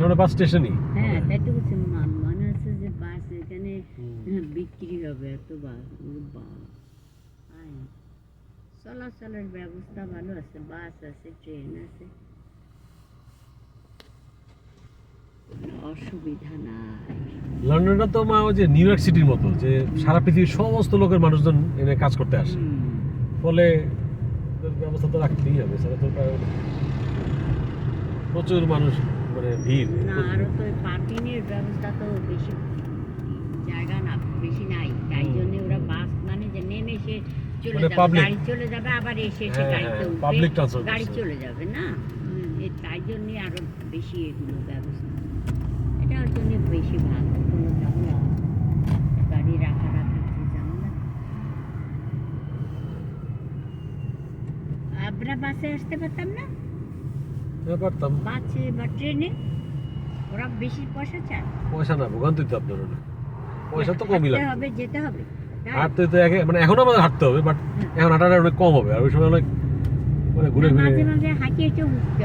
ওটা বাস স্টেশনই। হ্যাঁ তাই তো বলছি, মনে হচ্ছে যে বাস এখানে বিক্রি হবে এত বাস। চলাচলের ব্যবস্থা ভালো আছে, বাস আছে, ট্রেন আছে, অসুবিধা নাই। লন্ডনটা তো মা ওই যে নিউ ইয়র্ক সিটির মতো, যে সারা পৃথিবীর সমস্ত লোকের মানুষজন এনে কাজ করতে আসে, ফলে ব্যবস্থা তো রাখতেই হবে, সেটা তো প্রচুর মানুষ, মানে ভিড়। না আরো তো পার্কিং এর ব্যবস্থা তো বেশি জায়গা না, বেশি নাই, তাই জন্য ওরা বাস মানে যে নেমে সে চলে মানে যাবে, public। গাড়ি চলে যাবে, আবার এসে সে হ্যাঁ, গাড়িতে হ্যাঁ, উঠবে, public transport গাড়ি করছে। চলে যাবে না। তাই জন্য আরো বেশি এগুলো ব্যবস্থা, এটার জন্য বেশি ভালো, কোনো ঝামেলা, গাড়ি রাখারাখি ঝামেলা। আমরা বাসে আসতে পারতাম না, হ্যাঁ পারতাম। বাসে বা ট্রেনে ওরা বেশি পয়সা চায়। পয়সা না, ভোগান্তি তো আপনার হলে, পয়সা তো কমই হাঁটতে লাগবে। হবে, যেতে হবে, তাই? হাঁটতে তো মানে এখনো আমাদের হাঁটতে হবে, বাট এখন হাঁটাটা অনেক কম হবে, আর ওই সময় অনেক মানে ঘুরে ঘুরে মাঝে মাঝে হাঁটিয়ে উঠতে